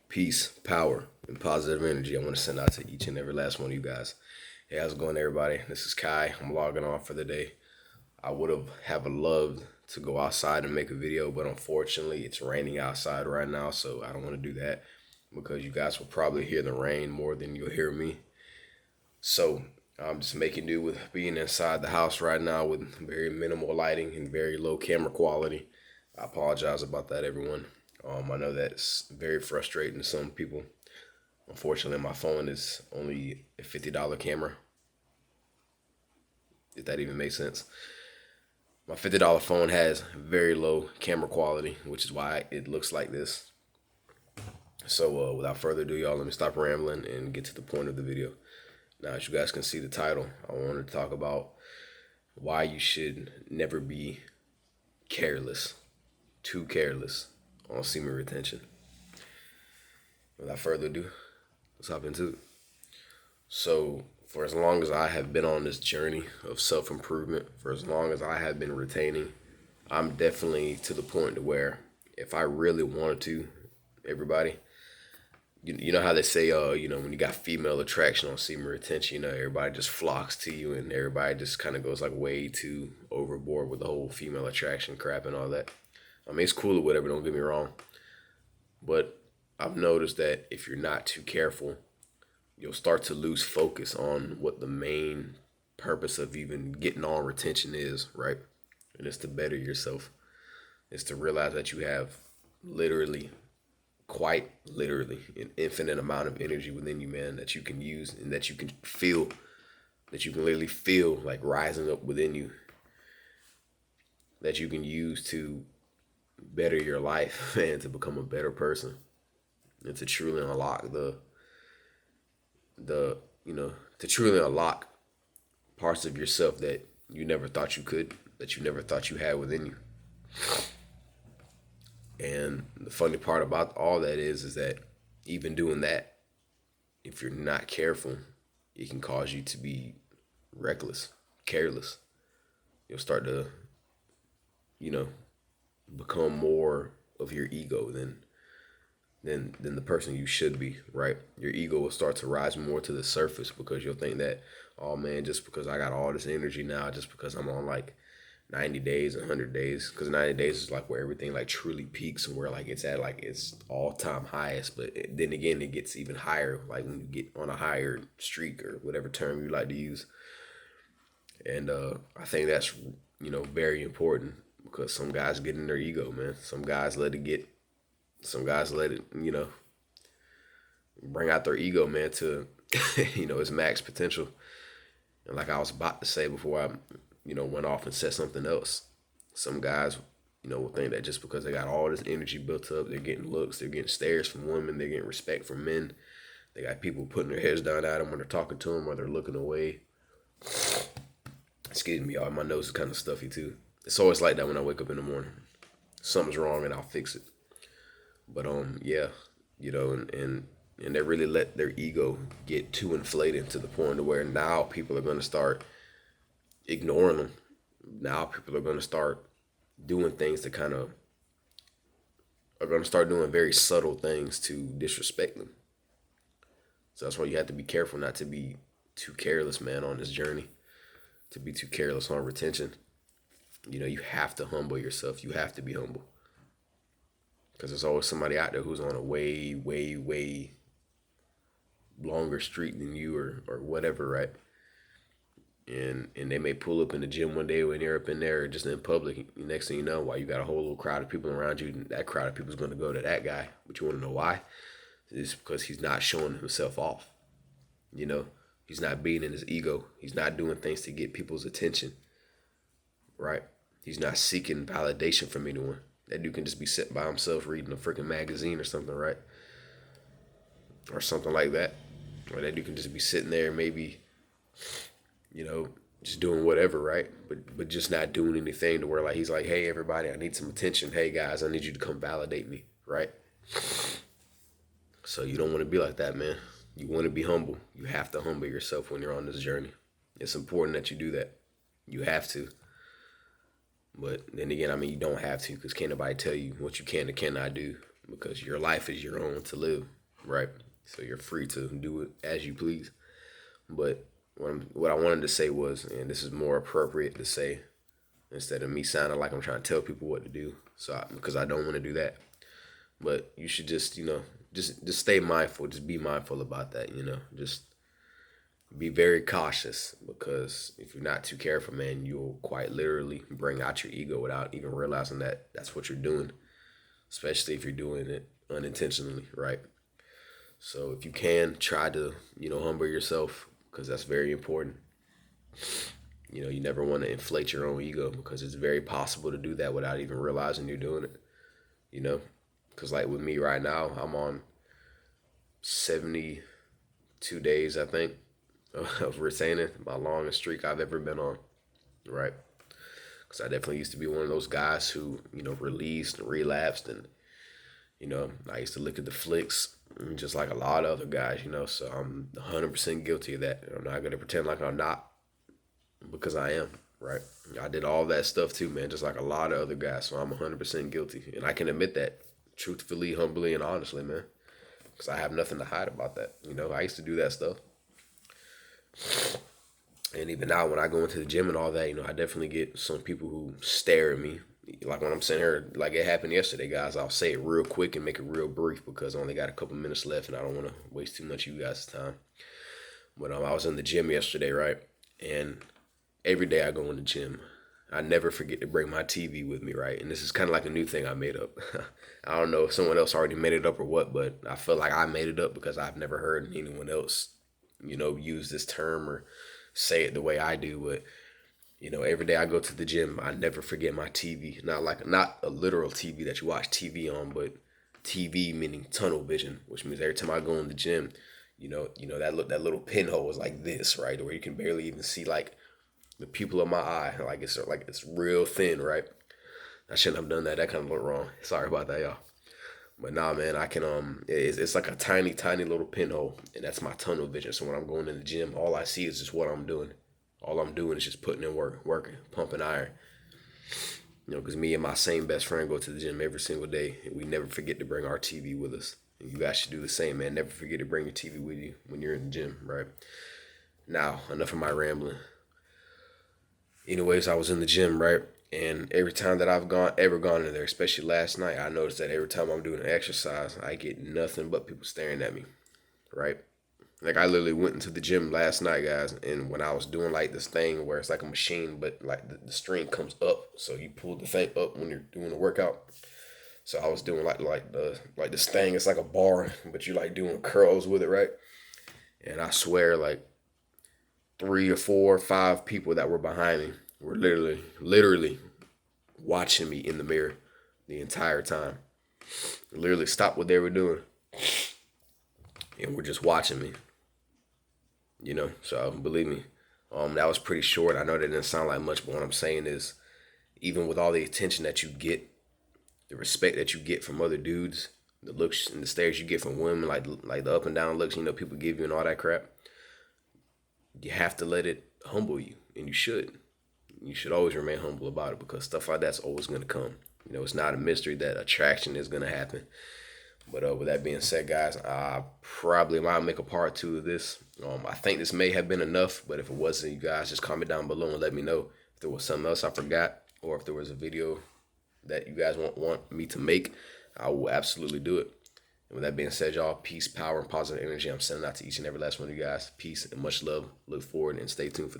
Peace, power, and positive energy I want to send out to each and every last one of you guys. Hey, how's it going, everybody? This is Kai. I'm logging off for the day. I would have loved to go outside and make a video, but unfortunately, it's raining outside right now, so I don't want to do that because you guys will probably hear the rain more than you'll hear me. So I'm just making do with being inside the house right now with very minimal lighting and very low camera quality. I apologize about that, everyone. I know that's very frustrating to some people. Unfortunately, my phone is only a $50 camera, if that even makes sense. My $50 phone has very low camera quality, which is why it looks like this. So without further ado, y'all, let me stop rambling and get to the point of the video. Now, as you guys can see the title, I wanted to talk about why you should never be careless, too careless on semen retention. Without further ado, let's hop into it. So, for as long as I have been on this journey of self-improvement, for as long as I have been retaining, I'm definitely to the point to where if I really wanted to, everybody, you know how they say, when you got female attraction on semen retention, everybody just flocks to you and everybody just kind of goes like way too overboard with the whole female attraction crap and all that. I mean, it's cool or whatever, don't get me wrong. But I've noticed that if you're not too careful, you'll start to lose focus on what the main purpose of even getting on retention is, right? And it's to better yourself. It's to realize that you have literally, quite literally, an infinite amount of energy within you, man, that you can use and that you can feel, that you can literally feel like rising up within you, that you can use to better your life and to become a better person and to truly unlock to truly unlock parts of yourself that you never thought you could, that you never thought you had within you. And the funny part about all that is that even doing that, if you're not careful, it can cause you to be reckless, careless. You'll start to, become more of your ego than the person you should be, right? Your ego will start to rise more to the surface because you'll think that, oh man, just because I got all this energy now, just because I'm on like 90 days, 100 days, because 90 days is like where everything like truly peaks and where like it's at like its all-time highest. But then again, it gets even higher, like when you get on a higher streak or whatever term you like to use. And I think that's, very important because some guys get in their ego, man. Some guys let it, bring out their ego, man, to, its max potential. And like I was about to say before I, went off and said something else, some guys, will think that just because they got all this energy built up, they're getting looks, they're getting stares from women, they're getting respect from men. They got people putting their heads down at them when they're talking to them or they're looking away. Excuse me, y'all, my nose is kind of stuffy too. It's always like that when I wake up in the morning. Something's wrong and I'll fix it. But yeah, and they really let their ego get too inflated to the point to where now people are going to start ignoring them. Now people are going to start doing things to kind of are going to start doing very subtle things to disrespect them. So that's why you have to be careful not to be too careless, man, on this journey. To be too careless on retention. You have to humble yourself. You have to be humble. Because there's always somebody out there who's on a way, way, way longer streak than you or whatever, right? And they may pull up in the gym one day when you're up in there or just in public. Next thing you know, while you got a whole little crowd of people around you, that crowd of people is going to go to that guy. But you want to know why? It's because he's not showing himself off. He's not being in his ego. He's not doing things to get people's attention, right? He's not seeking validation from anyone. That dude can just be sitting by himself reading a freaking magazine or something, right? Or something like that. Or that dude can just be sitting there maybe, just doing whatever, right? But just not doing anything to where like he's like, hey, everybody, I need some attention. Hey, guys, I need you to come validate me, right? So you don't want to be like that, man. You want to be humble. You have to humble yourself when you're on this journey. It's important that you do that. You have to. But then again, you don't have to because can't nobody tell you what you can and cannot do because your life is your own to live. right? So you're free to do it as you please. But what I wanted to say was, and this is more appropriate to say instead of me sounding like I'm trying to tell people what to do, because I don't want to do that. But you should just, just stay mindful. Just be mindful about that. Just be very cautious, because if you're not too careful, man, you'll quite literally bring out your ego without even realizing that that's what you're doing, especially if you're doing it unintentionally, right? So if you can, try to, humble yourself, because that's very important. You never want to inflate your own ego, because it's very possible to do that without even realizing you're doing it, because like with me right now, I'm on 72 days, I think, of retaining, my longest streak I've ever been on, right? Because I definitely used to be one of those guys who, released and relapsed, and, I used to look at the flicks just like a lot of other guys, so I'm 100% guilty of that. I'm not going to pretend like I'm not, because I am, right? I did all that stuff too, man, just like a lot of other guys, so I'm 100% guilty, and I can admit that truthfully, humbly, and honestly, man, because I have nothing to hide about that. I used to do that stuff. And even now, when I go into the gym and all that, I definitely get some people who stare at me. Like when I'm sitting here, like it happened yesterday, guys. I'll say it real quick and make it real brief, because I only got a couple minutes left and I don't want to waste too much of you guys' time. But I was in the gym yesterday, right? And every day I go in the gym, I never forget to bring my TV with me, right? And this is kind of like a new thing I made up. I don't know if someone else already made it up or what, but I feel like I made it up because I've never heard anyone else, use this term or say it the way I do. But every day I go to the gym, I never forget my TV. Not a literal TV that you watch TV on, but TV meaning tunnel vision, which means every time I go in the gym, that little pinhole is like this, right, where you can barely even see like the pupil of my eye, like it's real thin, right? I shouldn't have done that. That kind of looked wrong. Sorry about that, y'all. But nah, man, I can it's like a tiny, tiny little pinhole, and that's my tunnel vision. So when I'm going in the gym, all I see is just what I'm doing. All I'm doing is just putting in work, working, pumping iron. Because me and my same best friend go to the gym every single day, and we never forget to bring our TV with us. And you guys should do the same, man. Never forget to bring your TV with you when you're in the gym, right? Now, enough of my rambling. Anyways, I was in the gym, right? And every time that I've ever gone in there, especially last night, I noticed that every time I'm doing an exercise, I get nothing but people staring at me, right? Like I literally went into the gym last night, guys, and when I was doing like this thing where it's like a machine, but like the string comes up, so you pull the thing up when you're doing the workout. So I was doing like this thing. It's like a bar, but you're like doing curls with it, right? And I swear, like 3 or 4 or 5 people that were behind me were literally watching me in the mirror the entire time. Literally stopped what they were doing and were just watching me. So believe me, that was pretty short. I know that didn't sound like much, but what I'm saying is, even with all the attention that you get, the respect that you get from other dudes, the looks and the stares you get from women, like the up and down looks, people give you and all that crap, you have to let it humble you, and you should. You should always remain humble about it, because stuff like that's always going to come. It's not a mystery that attraction is going to happen. But with that being said, guys, I probably might make a part 2 of this. I think this may have been enough, but if it wasn't, you guys just comment down below and let me know if there was something else I forgot, or if there was a video that you guys want me to make. I will absolutely do it. And with that being said, y'all, peace, power, and positive energy I'm sending out to each and every last one of you guys. Peace and much love. Look forward and stay tuned for